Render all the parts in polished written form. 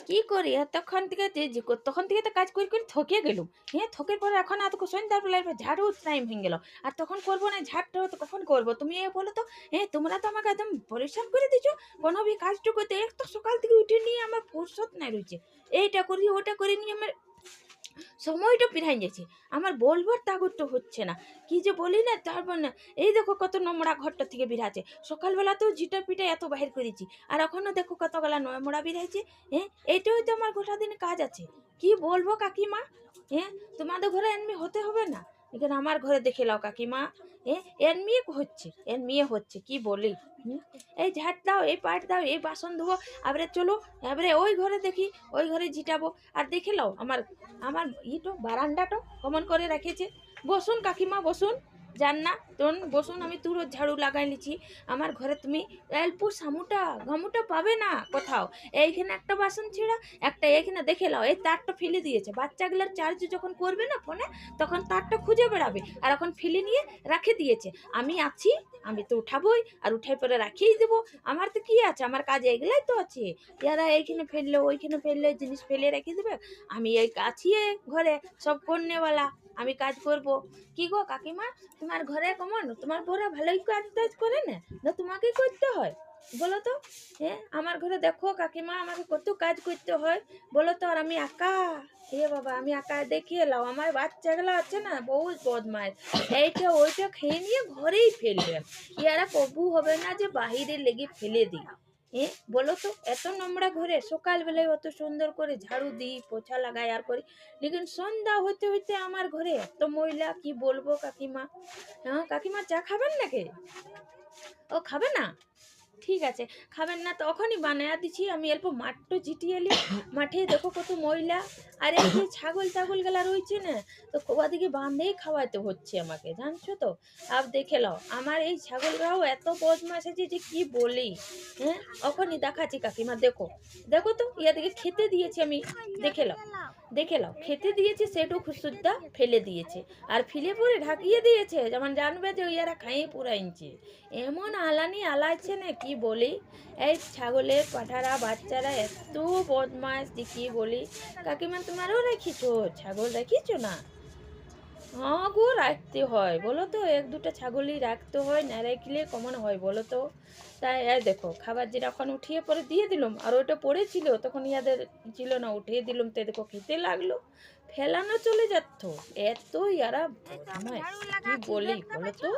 কি করি আর তখন থেকে তখন থেকে তো কাজ করে করে থকে গেলুম। হ্যাঁ, থকের পরে এখন আর তো সন্ধ্যার বেলা এবার ঝাড়ু টাইম হয়ে গেল। আর তখন করবো না ঝাড়টাও তো কখন করবো? তুমি এ বলো তো, হ্যাঁ তোমরা তো আমাকে একদম পরিশ্রম করে দিছো। কোনো ভি কাজটুকু করতে এক তো সকাল থেকে উঠে নিয়ে আমার ফুরসত নাই রয়েছে। এইটা করি ওটা করে নিয়ে আমার সময়টা পেরাই যাচ্ছে। আমার বলবার তাগদটা হচ্ছে না। কি যে বলি না তারপর না, এই দেখো কত নোংরা ঘরটা থেকে বেরাচ্ছে। সকালবেলাতেও ঝিটা পিটা এত বাহির করেছি, আর এখনো দেখো কতগুলা নোংরা বেরাইছে। হ্যাঁ, এইটাই তো আমার গোটা দিন কাজ আছে। কি বলবো কাকিমা? হ্যাঁ, তোমাদের ঘরে এমনি হতে হবে না, এখানে আমার ঘরে দেখে লাও কাকিমা। এর মেয়ে হচ্ছে কি বলি। হুম, এই ঝাড় দাও, এই পাট দাও, এই বাসন ধোবো, আবরে চলো, এবারে ওই ঘরে দেখি, ওই ঘরে ঝিটাবো। আর দেখে লাও আমার আমার ইটো বারান্দাটো কমন করে রেখেছে। বসুন কাকিমা বসুন, যান না তোন বসুন, আমি তুরো ঝাড়ু লাগাই লিছি। আমার ঘরে তুমি অল্প সামুটা ঘামুটা পাবে না কোথাও। এইখানে একটা বাসন ছেঁড়া, একটা এইখানে দেখে লাও, এই তারটা ফেলে দিয়েছে। বাচ্চাগুলোর চার্জ যখন করবে না ফোনে, তখন তারটা খুঁজে বেড়াবে, আর এখন ফেলে নিয়ে রাখে দিয়েছে। আমি আছি, আমি তো উঠাবই, আর উঠাই পরে রাখিয়েই দেবো। আমার তো কি আছে, আমার কাজ এগুলাই তো আছে। এরা এইখানে ফেললে ওইখানে ফেললে জিনিস ফেলে রেখে দেবে। আমি এই আছি এ ঘরে সব করনেওয়ালা, আমি কাজ করব। কি গো কাকিমা, তোমার ঘরে কেমন, তোমার বউরা ভালোই কাজ টাজ করে না, না তোমাকেই করতে হয় বলো তো? হ্যাঁ, আমার ঘরে দেখো কাকিমা, আমাকে কত কাজ করতে হয় বলো তো। আর আমি একা, এ বাবা আমি একা, দেখিয়ে লাও আমার বাচ্চাগুলো আছে না বহুত বদমাইশ। এইটা ওইটা খেয়ে নিয়ে ঘরেই ফেলবে। ইয়ারা কবু হবে না যে বাহিরে লেগে ফেলে দিই। এ বলো তো, এত নোংরা ঘরে সকালবেলায় অত সুন্দর করে ঝাড়ু দিই, পোছা লাগাই আর করি, লেকিন সন্ধ্যা হইতে হইতে আমার ঘরে এত ময়লা, কি বলবো কাকিমা। হ্যাঁ কাকিমা, চা খাবেন নাকি? ও খাবে না? ঠিক আছে, খাবেন না তখনই বানায়া দিছি। আমি অল্প মাঠটো ঝিটিয়ে এলি, মাঠে দেখো কত ময়লা। আর এই যে ছাগল টাগল গেলা রয়েছে না, তো ওদিকে বাঁধেই খাওয়াতে হচ্ছে আমাকে, জানছো তো। আর দেখে লাও আমার এই ছাগলরাও এত বদমাশ আছে যে কি বলি। হ্যাঁ, ওখানে দেখাচ্ছি কাকিমা, দেখো দেখো তো ইয়াদেরকে খেতে দিয়েছি আমি, দেখে লাও, দেখে লাও খেতে দিয়েছি, সেটুকু সুদ্ধা ফেলে দিয়েছে। আর ফেলে পরে ঢাকিয়ে দিয়েছে, যেমন জানবে যে ইয়ারা খাইয়ে পুরাইছে। এমন আলানি আলাইছে না কি বলি। এই ছাগলের পাঠারা বাচ্চারা এত বদমাস যে কি বলি। কাকিমা তোমারও রেখেছো ছাগল, রেখেছো না? হ্যাঁ গো, রাখতে হয় বলো তো, এক দুটো ছাগলই রাখতে হয়, না রাখলে কমন হয় বলো তো। তাই এই দেখো খাবার যেটা এখন উঠিয়ে পরে দিয়ে দিলাম, আর ওইটা পড়েছিল তখন ইয়াদের ছিল না, উঠিয়ে দিলাম, তো দেখো খেতে লাগলো, ফেলানো চলে যাচ্ছ। এত ইয়ারা বদমাইশ কি বলি বলো তো।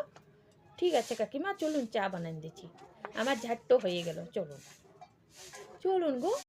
ঠিক আছে কাকিমা, চলুন চা বানান দিচ্ছি, আমার ঝাট্টো হয়ে গেল, চলুন চলুন গো।